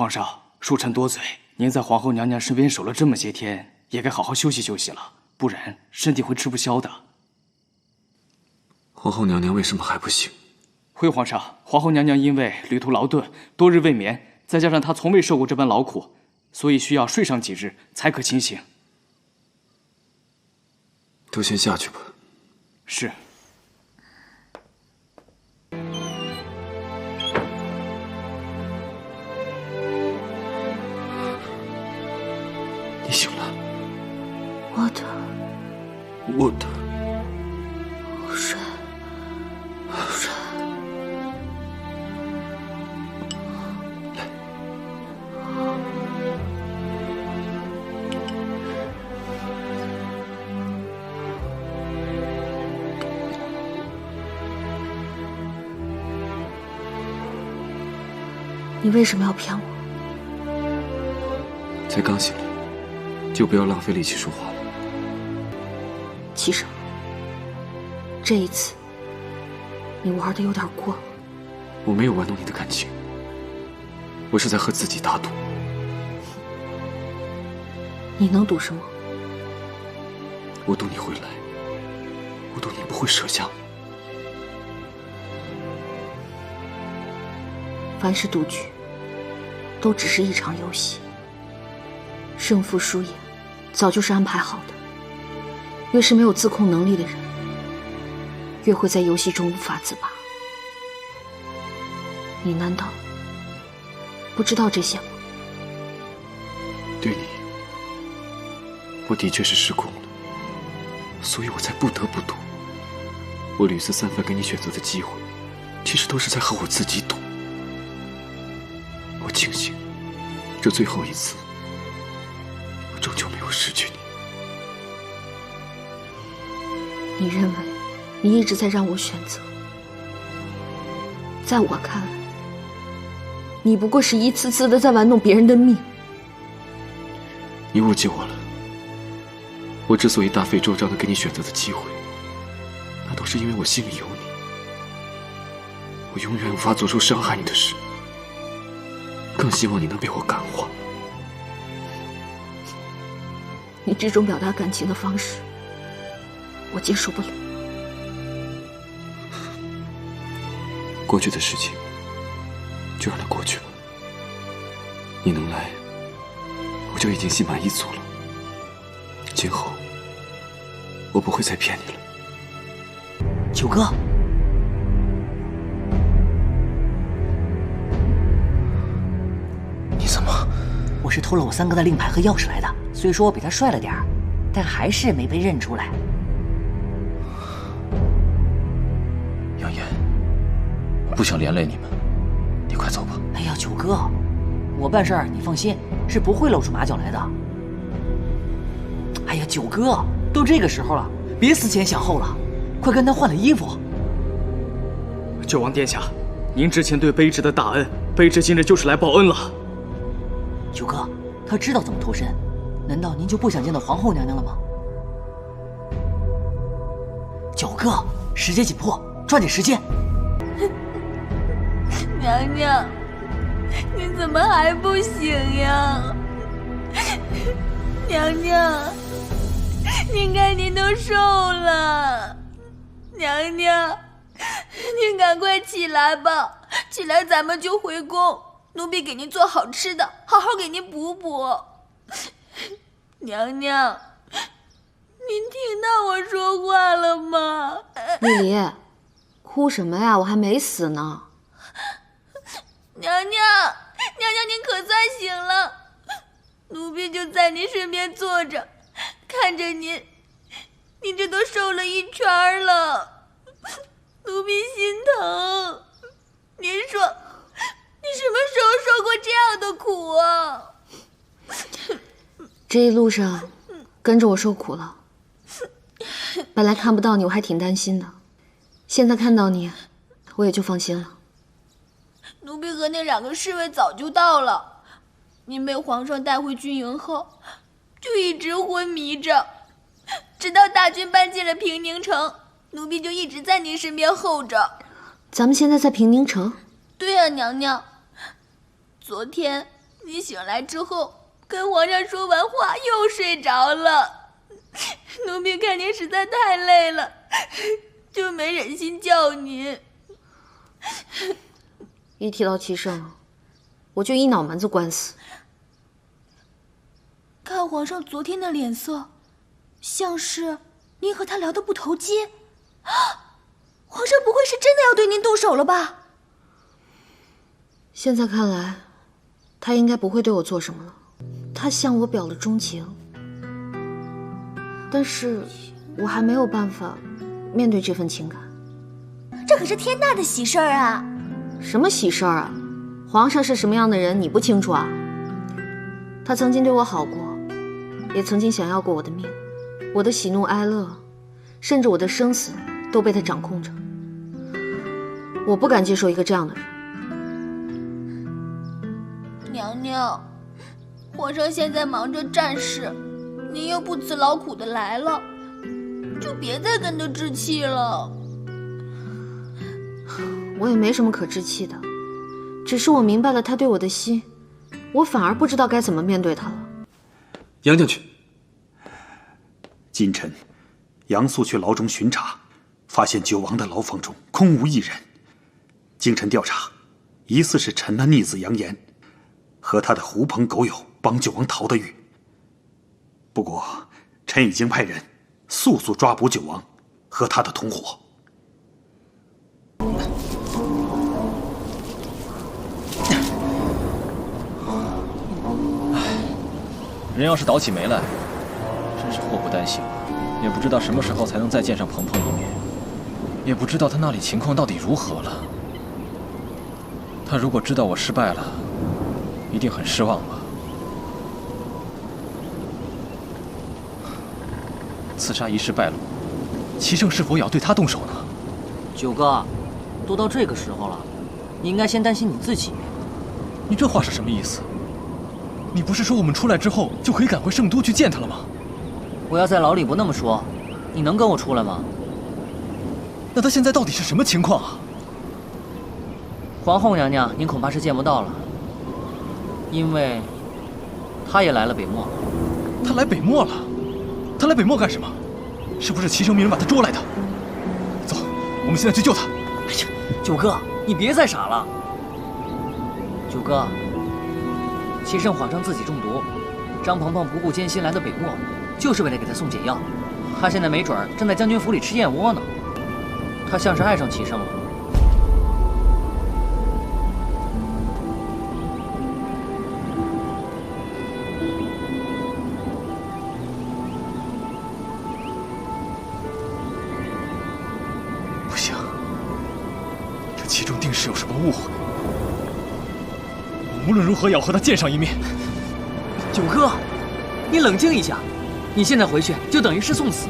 皇上，恕臣多嘴，您在皇后娘娘身边守了这么些天，也该好好休息休息了，不然身体会吃不消的。皇后娘娘为什么还不醒？回皇上，皇后娘娘因为旅途劳顿，多日未眠，再加上她从未受过这般劳苦，所以需要睡上几日才可清醒。都先下去吧。是。你醒了。我的。睡。你为什么要骗我？才刚醒来，就不要浪费力气说话了。齐生，这一次你玩的有点过了。我没有玩弄你的感情，我是在和自己打赌。你能赌什么？我赌你会来，我赌你不会舍下我。凡是赌局，都只是一场游戏，胜负输赢早就是安排好的。越是没有自控能力的人，越会在游戏中无法自拔。你难道不知道这些吗？对你，我的确是失控了，所以我才不得不赌。我屡次散发给你选择的机会，其实都是在和我自己赌。我庆幸，这最后一次，我终究没有失去你。你认为你一直在让我选择，在我看来，你不过是一次次的在玩弄别人的命。你误解我了。我之所以大费周章的给你选择的机会，那都是因为我心里有你。我永远无法做出伤害你的事，更希望你能被我感化。你这种表达感情的方式，我接受不了。过去的事情，就让它过去吧。你能来，我就已经心满意足了。今后，我不会再骗你了。九哥，你怎么？我是偷了我三哥的令牌和钥匙来的。虽说我比他帅了点儿，但还是没被认出来。杨言，不想连累你们，你快走吧。哎呀，九哥，我办事儿你放心，是不会露出马脚来的。哎呀，九哥，都这个时候了，别思前想后了，快跟他换了衣服。九王殿下，您之前对卑职的大恩，卑职今日就是来报恩了。九哥，他知道怎么脱身，难道您就不想见到皇后娘娘了吗？九哥，时间紧迫，抓紧时间。娘娘，你怎么还不醒呀？娘娘，你看您都瘦了。娘娘，您赶快起来吧，起来咱们就回宫，奴婢给您做好吃的，好好给您补补。娘娘，您听到我说话了吗？丽丽，哭什么呀？我还没死呢。娘娘，娘娘，您可算醒了。奴婢就在您身边坐着，看着您，您这都瘦了一圈了，奴婢心疼。您说，你什么时候受过这样的苦啊？这一路上跟着我受苦了，本来看不到你我还挺担心的，现在看到你，我也就放心了。奴婢和那2个侍卫早就到了，您被皇上带回军营后，就一直昏迷着，直到大军搬进了平宁城，奴婢就一直在您身边候着。咱们现在在平宁城？对啊，娘娘。昨天你醒来之后跟皇上说完话又睡着了，奴婢看您实在太累了，就没忍心叫您。一提到齐胜，我就一脑门子官司。看皇上昨天的脸色，像是您和他聊得不投机。皇上不会是真的要对您动手了吧？现在看来，他应该不会对我做什么了。他向我表了钟情，但是我还没有办法面对这份情感。这可是天大的喜事儿啊！什么喜事儿啊？皇上是什么样的人，你不清楚啊？他曾经对我好过，也曾经想要过我的命，我的喜怒哀乐，甚至我的生死都被他掌控着。我不敢接受一个这样的人。娘娘，皇上现在忙着战事，您又不辞劳苦的来了，就别再跟他置气了。我也没什么可置气的，只是我明白了他对我的心，我反而不知道该怎么面对他了。杨将军，今晨杨素去牢中巡查，发现九王的牢房中空无一人。经臣调查，疑似是臣的逆子杨延和他的狐朋狗友帮九王逃的狱。不过，臣已经派人速速抓捕九王和他的同伙。人要是倒起霉来，真是祸不单行，也不知道什么时候才能再见上鹏鹏一面，也不知道他那里情况到底如何了。他如果知道我失败了，一定很失望吧。刺杀一事败露，齐胜是否也要对他动手呢？九哥，都到这个时候了，你应该先担心你自己。你这话是什么意思？你不是说我们出来之后就可以赶回圣都去见他了吗？我要在牢里不那么说，你能跟我出来吗？那他现在到底是什么情况啊？皇后娘娘，您恐怕是见不到了，因为她也来了北漠。他来北漠了？他来北漠干什么？是不是齐胜命人把他捉来的？走，我们现在去救他。哎呀，九哥，你别再傻了。九哥，齐胜谎称自己中毒，张鹏鹏不顾艰辛来到北漠，就是为了给他送解药。他现在没准儿正在将军府里吃燕窝呢。他像是爱上齐胜了。不行，这其中定是有什么误会。我无论如何也要和他见上一面。九哥，你冷静一下，你现在回去就等于是送死，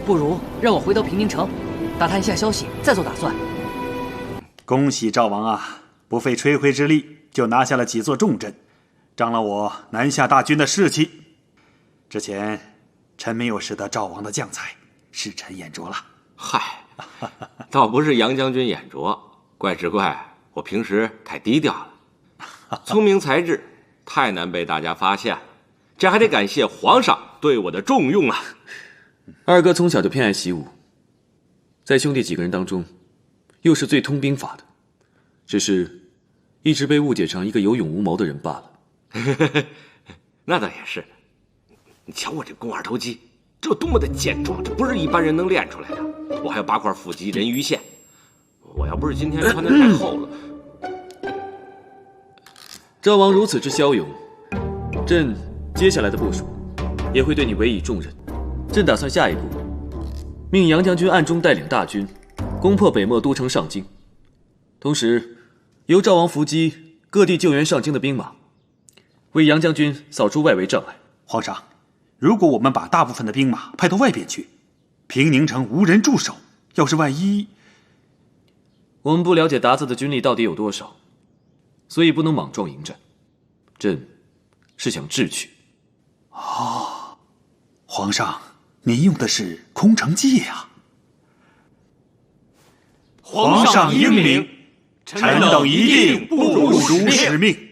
不如让我回到平宁城，打探一下消息，再做打算。恭喜赵王啊，不费吹灰之力就拿下了几座重镇，彰了我南下大军的士气。之前臣没有识得赵王的将才，是臣眼拙了。嗨，倒不是杨将军眼拙，怪只怪我平时太低调了，聪明才智太难被大家发现了，这还得感谢皇上对我的重用啊。二哥从小就偏爱习武，在兄弟几个人当中，又是最通兵法的，只是一直被误解成一个有勇无谋的人罢了。那倒也是，你瞧我这肱二头肌，这多么的健壮，这不是一般人能练出来的。我还有8块腹肌、人鱼线，我要不是今天穿的太厚了。赵王如此之骁勇，朕接下来的部署也会对你委以重任。朕打算下一步命杨将军暗中带领大军攻破北漠都城上京，同时由赵王伏击各地救援上京的兵马，为杨将军扫除外围障碍。皇上，如果我们把大部分的兵马派到外边去，平宁城无人驻守，要是万一……我们不了解鞑子的军力到底有多少，所以不能莽撞迎战。朕是想智取。哦，皇上，您用的是空城计呀！皇上英明，臣等一定不辱使命。